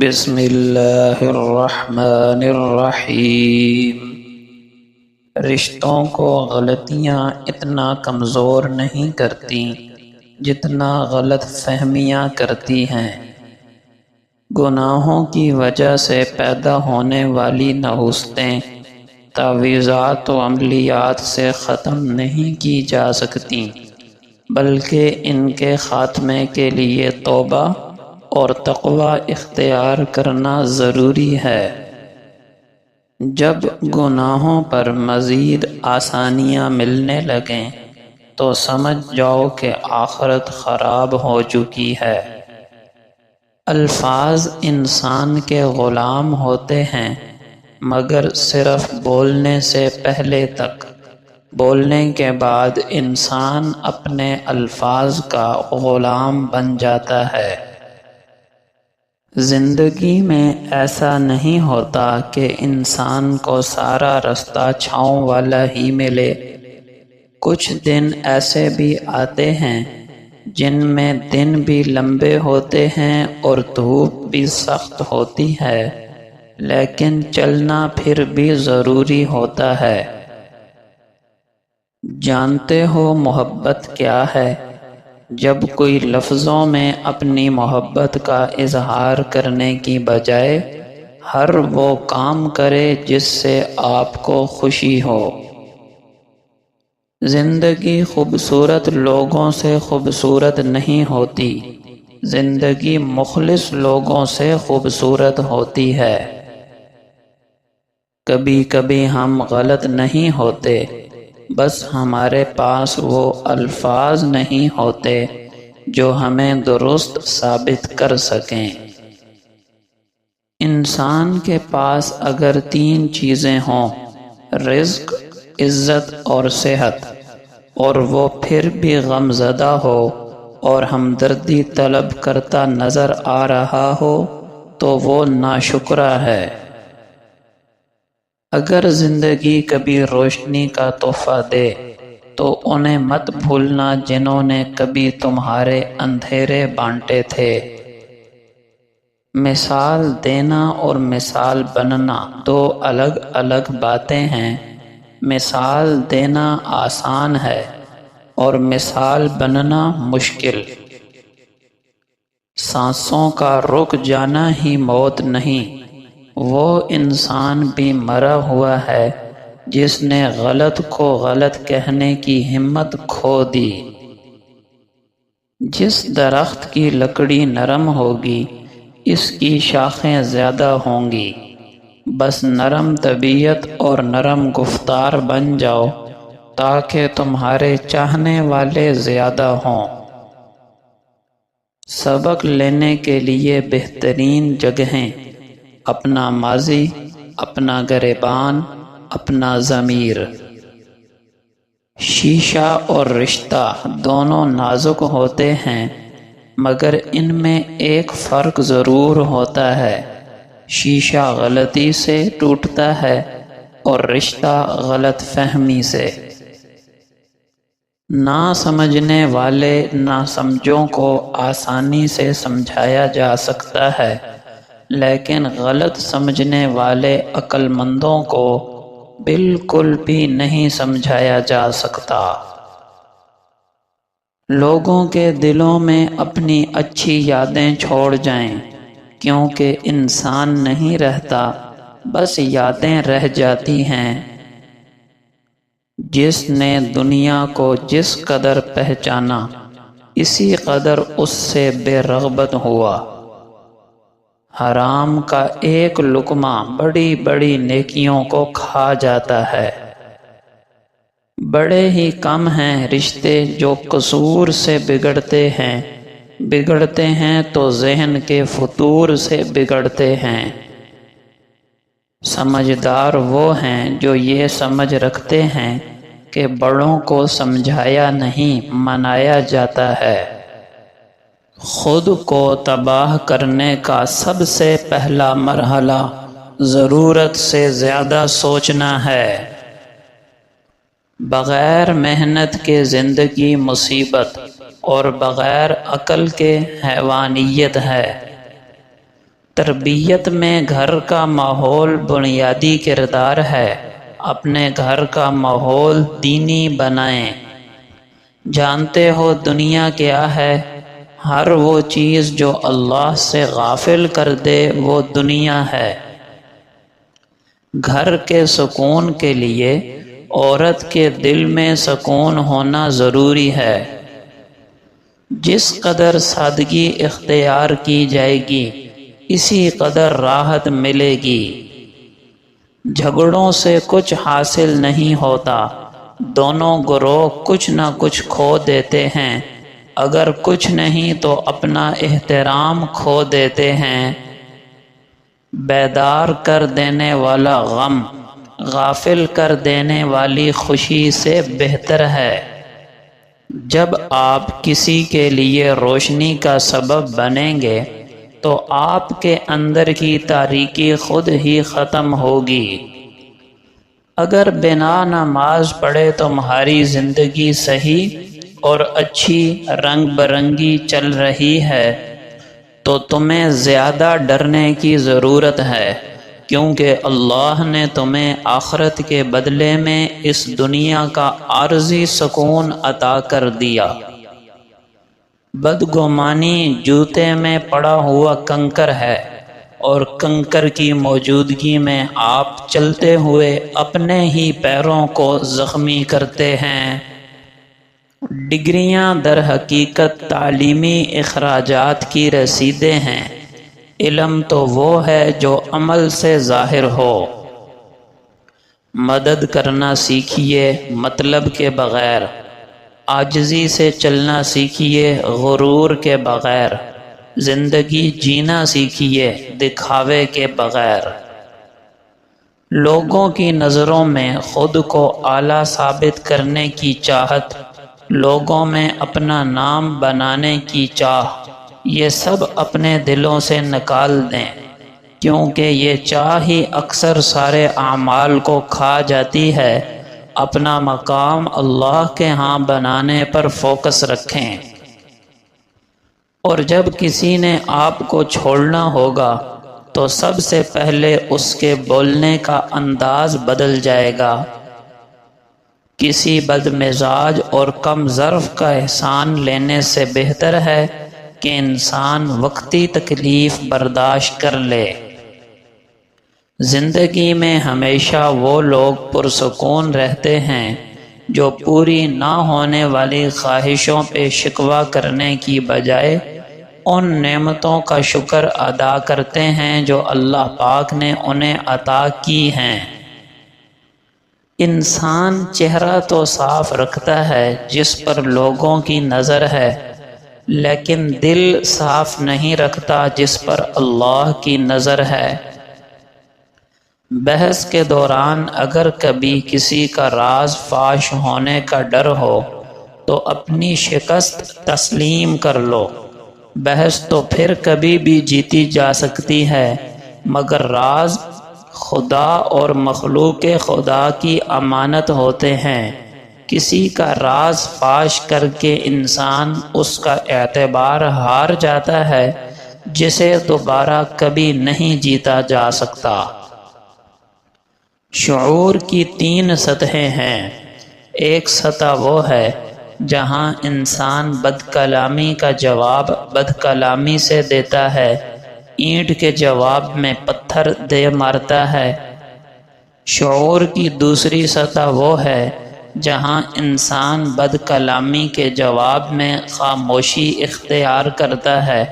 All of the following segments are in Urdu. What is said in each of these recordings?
بسم اللہ الرحمن الرحیم۔ رشتوں کو غلطیاں اتنا کمزور نہیں کرتی جتنا غلط فہمیاں کرتی ہیں۔ گناہوں کی وجہ سے پیدا ہونے والی نحوستیں تعویذات و عملیات سے ختم نہیں کی جا سکتی، بلکہ ان کے خاتمے کے لیے توبہ اور تقوی اختیار کرنا ضروری ہے۔ جب گناہوں پر مزید آسانیاں ملنے لگیں تو سمجھ جاؤ کہ آخرت خراب ہو چکی ہے۔ الفاظ انسان کے غلام ہوتے ہیں، مگر صرف بولنے سے پہلے تک۔ بولنے کے بعد انسان اپنے الفاظ کا غلام بن جاتا ہے۔ زندگی میں ایسا نہیں ہوتا کہ انسان کو سارا رستہ چھاؤں والا ہی ملے۔ کچھ دن ایسے بھی آتے ہیں جن میں دن بھی لمبے ہوتے ہیں اور دھوپ بھی سخت ہوتی ہے، لیکن چلنا پھر بھی ضروری ہوتا ہے۔ جانتے ہو محبت کیا ہے؟ جب کوئی لفظوں میں اپنی محبت کا اظہار کرنے کی بجائے ہر وہ کام کرے جس سے آپ کو خوشی ہو۔ زندگی خوبصورت لوگوں سے خوبصورت نہیں ہوتی، زندگی مخلص لوگوں سے خوبصورت ہوتی ہے۔ کبھی کبھی ہم غلط نہیں ہوتے، بس ہمارے پاس وہ الفاظ نہیں ہوتے جو ہمیں درست ثابت کر سکیں۔ انسان کے پاس اگر 3 چیزیں ہوں، رزق، عزت اور صحت، اور وہ پھر بھی غم زدہ ہو اور ہمدردی طلب کرتا نظر آ رہا ہو تو وہ ناشکرا ہے۔ اگر زندگی کبھی روشنی کا تحفہ دے تو انہیں مت بھولنا جنہوں نے کبھی تمہارے اندھیرے بانٹے تھے۔ مثال دینا اور مثال بننا 2 الگ الگ باتیں ہیں۔ مثال دینا آسان ہے اور مثال بننا مشکل۔ سانسوں کا رک جانا ہی موت نہیں، وہ انسان بھی مرا ہوا ہے جس نے غلط کو غلط کہنے کی ہمت کھو دی۔ جس درخت کی لکڑی نرم ہوگی اس کی شاخیں زیادہ ہوں گی۔ بس نرم طبیعت اور نرم گفتار بن جاؤ تاکہ تمہارے چاہنے والے زیادہ ہوں۔ سبق لینے کے لیے بہترین جگہیں: اپنا ماضی، اپنا گریبان، اپنا ضمیر۔ شیشہ اور رشتہ دونوں نازک ہوتے ہیں، مگر ان میں ایک فرق ضرور ہوتا ہے۔ شیشہ غلطی سے ٹوٹتا ہے اور رشتہ غلط فہمی سے۔ نہ سمجھنے والے ناسمجھوں کو آسانی سے سمجھایا جا سکتا ہے، لیکن غلط سمجھنے والے عقل مندوں کو بالکل بھی نہیں سمجھایا جا سکتا۔ لوگوں کے دلوں میں اپنی اچھی یادیں چھوڑ جائیں، کیونکہ انسان نہیں رہتا، بس یادیں رہ جاتی ہیں۔ جس نے دنیا کو جس قدر پہچانا، اسی قدر اس سے بے رغبت ہوا۔ حرام کا ایک لقمہ بڑی بڑی نیکیوں کو کھا جاتا ہے۔ بڑے ہی کم ہیں رشتے جو قصور سے بگڑتے ہیں تو ذہن کے فتور سے بگڑتے ہیں۔ سمجھدار وہ ہیں جو یہ سمجھ رکھتے ہیں کہ بڑوں کو سمجھایا نہیں منایا جاتا ہے۔ خود کو تباہ کرنے کا سب سے پہلا مرحلہ ضرورت سے زیادہ سوچنا ہے۔ بغیر محنت کے زندگی مصیبت اور بغیر عقل کے حیوانیت ہے۔ تربیت میں گھر کا ماحول بنیادی کردار ہے۔ اپنے گھر کا ماحول دینی بنائیں۔ جانتے ہو دنیا کیا ہے؟ ہر وہ چیز جو اللہ سے غافل کر دے وہ دنیا ہے۔ گھر کے سکون کے لیے عورت کے دل میں سکون ہونا ضروری ہے۔ جس قدر سادگی اختیار کی جائے گی اسی قدر راحت ملے گی۔ جھگڑوں سے کچھ حاصل نہیں ہوتا، دونوں گروہ کچھ نہ کچھ کھو دیتے ہیں، اگر کچھ نہیں تو اپنا احترام کھو دیتے ہیں۔ بیدار کر دینے والا غم غافل کر دینے والی خوشی سے بہتر ہے۔ جب آپ کسی کے لیے روشنی کا سبب بنیں گے تو آپ کے اندر کی تاریکی خود ہی ختم ہوگی۔ اگر بنا نماز پڑھے تمہاری زندگی صحیح اور اچھی رنگ برنگی چل رہی ہے تو تمہیں زیادہ ڈرنے کی ضرورت ہے، کیونکہ اللہ نے تمہیں آخرت کے بدلے میں اس دنیا کا عارضی سکون عطا کر دیا۔ بدگمانی جوتے میں پڑا ہوا کنکر ہے، اور کنکر کی موجودگی میں آپ چلتے ہوئے اپنے ہی پیروں کو زخمی کرتے ہیں۔ ڈگریاں در حقیقت تعلیمی اخراجات کی رسیدیں ہیں۔ علم تو وہ ہے جو عمل سے ظاہر ہو۔ مدد کرنا سیکھیے مطلب کے بغیر، عاجزی سے چلنا سیکھیے غرور کے بغیر، زندگی جینا سیکھیے دکھاوے کے بغیر۔ لوگوں کی نظروں میں خود کو اعلیٰ ثابت کرنے کی چاہت، لوگوں میں اپنا نام بنانے کی چاہ، یہ سب اپنے دلوں سے نکال دیں، کیونکہ یہ چاہ ہی اکثر سارے اعمال کو کھا جاتی ہے۔ اپنا مقام اللہ کے ہاں بنانے پر فوکس رکھیں، اور جب کسی نے آپ کو چھوڑنا ہوگا تو سب سے پہلے اس کے بولنے کا انداز بدل جائے گا۔ کسی بد مزاج اور کم ظرف کا احسان لینے سے بہتر ہے کہ انسان وقتی تکلیف برداشت کر لے۔ زندگی میں ہمیشہ وہ لوگ پرسکون رہتے ہیں جو پوری نہ ہونے والی خواہشوں پہ شکوہ کرنے کی بجائے ان نعمتوں کا شکر ادا کرتے ہیں جو اللہ پاک نے انہیں عطا کی ہیں۔ انسان چہرہ تو صاف رکھتا ہے جس پر لوگوں کی نظر ہے، لیکن دل صاف نہیں رکھتا جس پر اللہ کی نظر ہے۔ بحث کے دوران اگر کبھی کسی کا راز فاش ہونے کا ڈر ہو تو اپنی شکست تسلیم کر لو۔ بحث تو پھر کبھی بھی جیتی جا سکتی ہے، مگر راز خدا اور مخلوق خدا کی امانت ہوتے ہیں۔ کسی کا راز فاش کر کے انسان اس کا اعتبار ہار جاتا ہے جسے دوبارہ کبھی نہیں جیتا جا سکتا۔ شعور کی 3 سطحیں ہیں۔ ایک سطح وہ ہے جہاں انسان بد کلامی کا جواب بد کلامی سے دیتا ہے، اینٹ کے جواب میں پتھر دے مارتا ہے۔ شعور کی دوسری سطح وہ ہے جہاں انسان بد کلامی کے جواب میں خاموشی اختیار کرتا ہے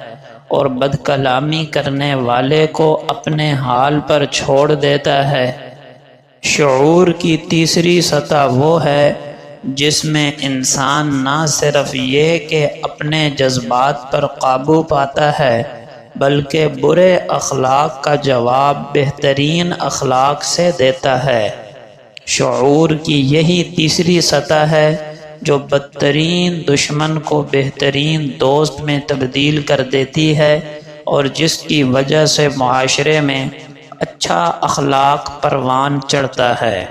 اور بد کلامی کرنے والے کو اپنے حال پر چھوڑ دیتا ہے۔ شعور کی تیسری سطح وہ ہے جس میں انسان نہ صرف یہ کہ اپنے جذبات پر قابو پاتا ہے بلکہ برے اخلاق کا جواب بہترین اخلاق سے دیتا ہے۔ شعور کی یہی تیسری سطح ہے جو بدترین دشمن کو بہترین دوست میں تبدیل کر دیتی ہے اور جس کی وجہ سے معاشرے میں اچھا اخلاق پروان چڑھتا ہے۔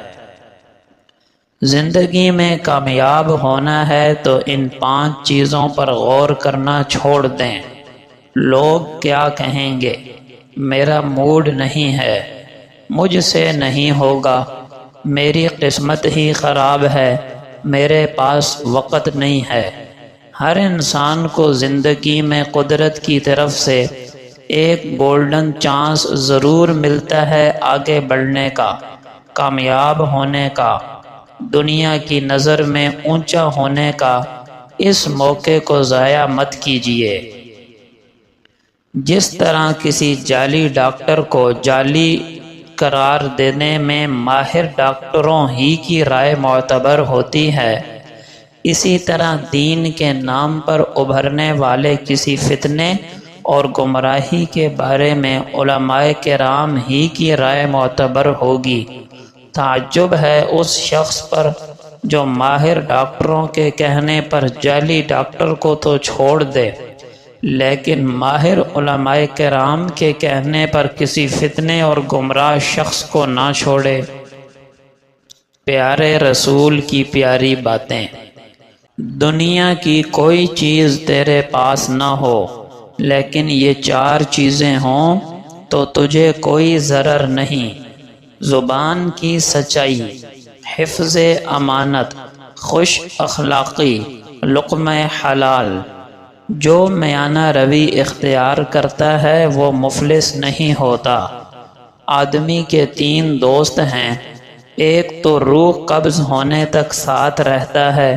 زندگی میں کامیاب ہونا ہے تو ان 5 چیزوں پر غور کرنا چھوڑ دیں۔ لوگ کیا کہیں گے، میرا موڈ نہیں ہے، مجھ سے نہیں ہوگا، میری قسمت ہی خراب ہے، میرے پاس وقت نہیں ہے۔ ہر انسان کو زندگی میں قدرت کی طرف سے ایک گولڈن چانس ضرور ملتا ہے آگے بڑھنے کا، کامیاب ہونے کا، دنیا کی نظر میں اونچا ہونے کا۔ اس موقع کو ضائع مت کیجیے۔ جس طرح کسی جعلی ڈاکٹر کو جعلی قرار دینے میں ماہر ڈاکٹروں ہی کی رائے معتبر ہوتی ہے، اسی طرح دین کے نام پر ابھرنے والے کسی فتنے اور گمراہی کے بارے میں علماء کرام ہی کی رائے معتبر ہوگی۔ تعجب ہے اس شخص پر جو ماہر ڈاکٹروں کے کہنے پر جعلی ڈاکٹر کو تو چھوڑ دے، لیکن ماہر علماء کرام کے کہنے پر کسی فتنے اور گمراہ شخص کو نہ چھوڑے۔ پیارے رسول کی پیاری باتیں۔ دنیا کی کوئی چیز تیرے پاس نہ ہو، لیکن یہ 4 چیزیں ہوں تو تجھے کوئی ضرر نہیں: زبان کی سچائی، حفظ امانت، خوش اخلاقی، لقمہ حلال۔ جو میانہ روی اختیار کرتا ہے وہ مفلس نہیں ہوتا۔ آدمی کے 3 دوست ہیں، ایک تو روح قبض ہونے تک ساتھ رہتا ہے،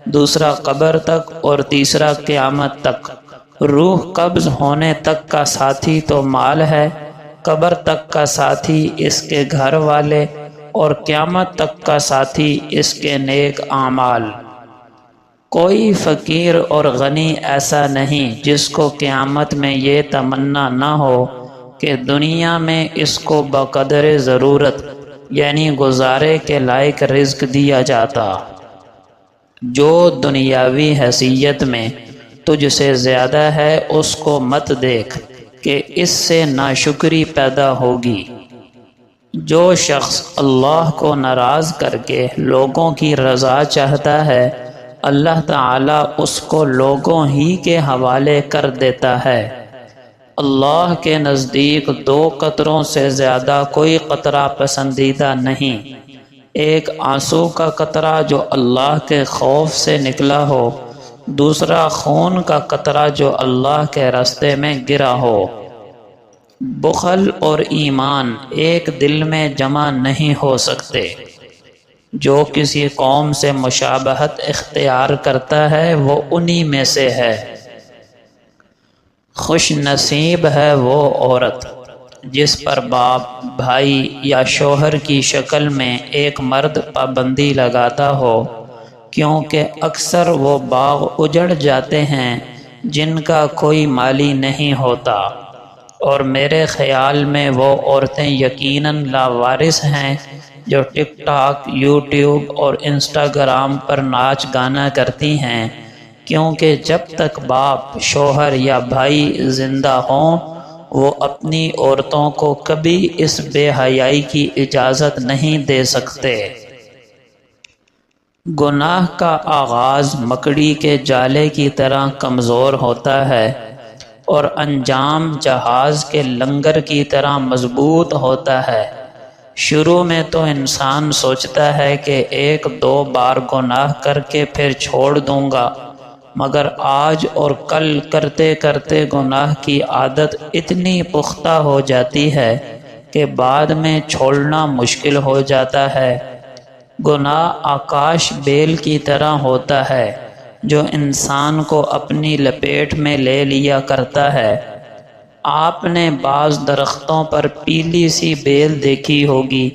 دوسرا قبر تک اور تیسرا قیامت تک۔ روح قبض ہونے تک کا ساتھی تو مال ہے، قبر تک کا ساتھی اس کے گھر والے، اور قیامت تک کا ساتھی اس کے نیک اعمال۔ کوئی فقیر اور غنی ایسا نہیں جس کو قیامت میں یہ تمنا نہ ہو کہ دنیا میں اس کو بقدر ضرورت یعنی گزارے کے لائق رزق دیا جاتا۔ جو دنیاوی حیثیت میں تجھ سے زیادہ ہے اس کو مت دیکھ کہ اس سے ناشکری پیدا ہوگی۔ جو شخص اللہ کو ناراض کر کے لوگوں کی رضا چاہتا ہے، اللہ تعالیٰ اس کو لوگوں ہی کے حوالے کر دیتا ہے۔ اللہ کے نزدیک 2 قطروں سے زیادہ کوئی قطرہ پسندیدہ نہیں۔ ایک آنسو کا قطرہ جو اللہ کے خوف سے نکلا ہو، دوسرا خون کا قطرہ جو اللہ کے راستے میں گرا ہو۔ بخل اور ایمان ایک دل میں جمع نہیں ہو سکتے۔ جو کسی قوم سے مشابہت اختیار کرتا ہے وہ انہی میں سے ہے۔ خوش نصیب ہے وہ عورت جس پر باپ، بھائی یا شوہر کی شکل میں ایک مرد پابندی لگاتا ہو، کیونکہ اکثر وہ باغ اجڑ جاتے ہیں جن کا کوئی مالی نہیں ہوتا، اور میرے خیال میں وہ عورتیں یقیناً لاوارث ہیں جو ٹک ٹاک، یوٹیوب اور انسٹاگرام پر ناچ گانا کرتی ہیں، کیونکہ جب تک باپ، شوہر یا بھائی زندہ ہوں وہ اپنی عورتوں کو کبھی اس بے حیائی کی اجازت نہیں دے سکتے۔ گناہ کا آغاز مکڑی کے جالے کی طرح کمزور ہوتا ہے اور انجام جہاز کے لنگر کی طرح مضبوط ہوتا ہے۔ شروع میں تو انسان سوچتا ہے کہ 1-2 بار گناہ کر کے پھر چھوڑ دوں گا، مگر آج اور کل کرتے کرتے گناہ کی عادت اتنی پختہ ہو جاتی ہے کہ بعد میں چھوڑنا مشکل ہو جاتا ہے۔ گناہ آکاش بیل کی طرح ہوتا ہے جو انسان کو اپنی لپیٹ میں لے لیا کرتا ہے۔ آپ نے بعض درختوں پر پیلی سی بیل دیکھی ہوگی،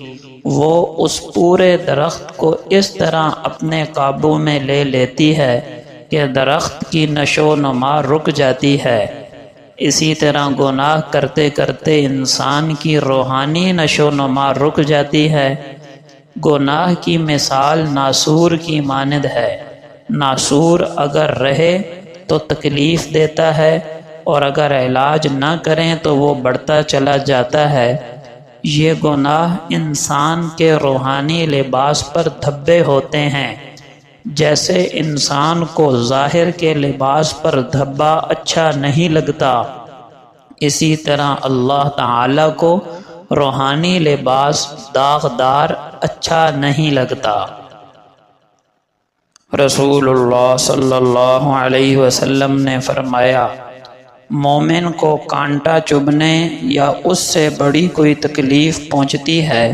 وہ اس پورے درخت کو اس طرح اپنے قابو میں لے لیتی ہے کہ درخت کی نشو و نما رک جاتی ہے۔ اسی طرح گناہ کرتے کرتے انسان کی روحانی نشو و نما رک جاتی ہے۔ گناہ کی مثال ناسور کی مانند ہے۔ ناسور اگر رہے تو تکلیف دیتا ہے، اور اگر علاج نہ کریں تو وہ بڑھتا چلا جاتا ہے۔ یہ گناہ انسان کے روحانی لباس پر دھبے ہوتے ہیں، جیسے انسان کو ظاہر کے لباس پر دھبا اچھا نہیں لگتا، اسی طرح اللہ تعالیٰ کو روحانی لباس داغدار اچھا نہیں لگتا۔ رسول اللہ صلی اللہ علیہ وسلم نے فرمایا، مومن کو کانٹا چبھنے یا اس سے بڑی کوئی تکلیف پہنچتی ہے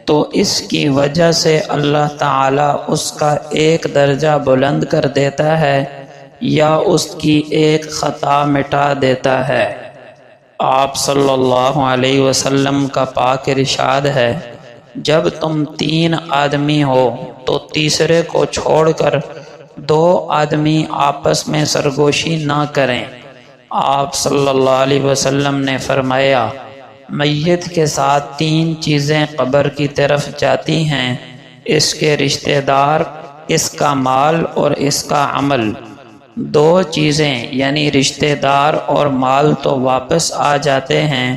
تو اس کی وجہ سے اللہ تعالیٰ اس کا ایک درجہ بلند کر دیتا ہے یا اس کی ایک خطا مٹا دیتا ہے۔ آپ صلی اللہ علیہ وسلم کا پاک ارشاد ہے، جب تم 3 آدمی ہو تو تیسرے کو چھوڑ کر 2 آدمی آپس میں سرگوشی نہ کریں۔ آپ صلی اللہ علیہ وسلم نے فرمایا، میت کے ساتھ 3 چیزیں قبر کی طرف جاتی ہیں، اس کے رشتہ دار، اس کا مال اور اس کا عمل۔ 2 چیزیں یعنی رشتہ دار اور مال تو واپس آ جاتے ہیں،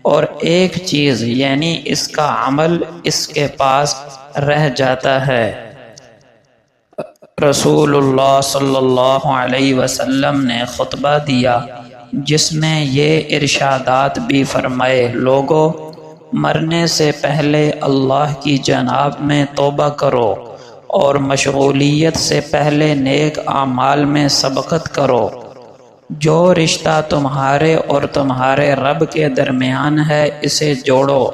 اور ایک چیز یعنی اس کا عمل اس کے پاس رہ جاتا ہے۔ رسول اللہ صلی اللہ علیہ وسلم نے خطبہ دیا جس میں یہ ارشادات بھی فرمائے، لوگو، مرنے سے پہلے اللہ کی جناب میں توبہ کرو اور مشغولیت سے پہلے نیک اعمال میں سبقت کرو۔ جو رشتہ تمہارے اور تمہارے رب کے درمیان ہے اسے جوڑو،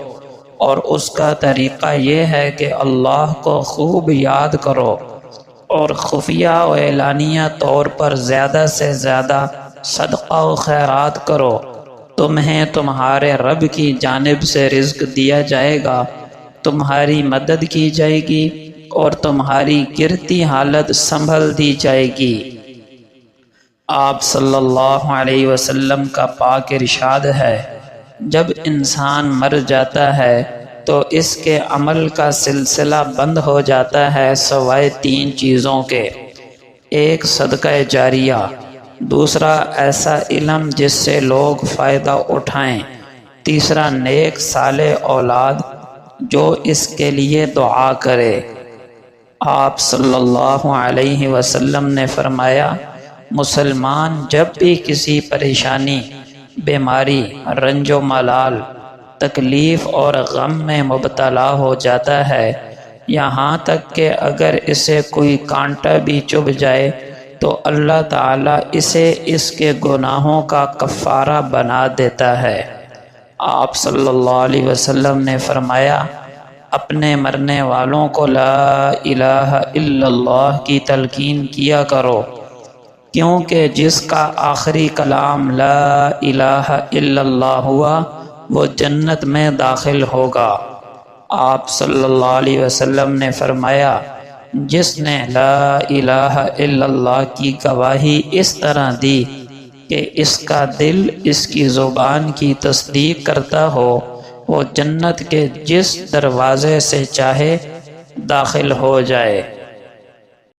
اور اس کا طریقہ یہ ہے کہ اللہ کو خوب یاد کرو اور خفیہ و اعلانیہ طور پر زیادہ سے زیادہ صدقہ و خیرات کرو، تمہیں تمہارے رب کی جانب سے رزق دیا جائے گا، تمہاری مدد کی جائے گی اور تمہاری گرتی حالت سنبھل دی جائے گی۔ آپ صلی اللہ علیہ وسلم کا پاک ارشاد ہے، جب انسان مر جاتا ہے تو اس کے عمل کا سلسلہ بند ہو جاتا ہے سوائے 3 چیزوں کے، ایک صدقہ جاریہ، دوسرا ایسا علم جس سے لوگ فائدہ اٹھائیں، تیسرا نیک صالح اولاد جو اس کے لیے دعا کرے۔ آپ صلی اللہ علیہ وسلم نے فرمایا، مسلمان جب بھی کسی پریشانی، بیماری، رنج و ملال، تکلیف اور غم میں مبتلا ہو جاتا ہے، یہاں تک کہ اگر اسے کوئی کانٹا بھی چبھ جائے تو اللہ تعالیٰ اسے اس کے گناہوں کا کفارہ بنا دیتا ہے۔ آپ صلی اللہ علیہ وسلم نے فرمایا، اپنے مرنے والوں کو لا الہ الا اللہ کی تلقین کیا کرو، کیونکہ جس کا آخری کلام لا الہ الا اللہ ہوا وہ جنت میں داخل ہوگا۔ آپ صلی اللہ علیہ وسلم نے فرمایا، جس نے لا الہ الا اللہ کی گواہی اس طرح دی کہ اس کا دل اس کی زبان کی تصدیق کرتا ہو، وہ جنت کے جس دروازے سے چاہے داخل ہو جائے۔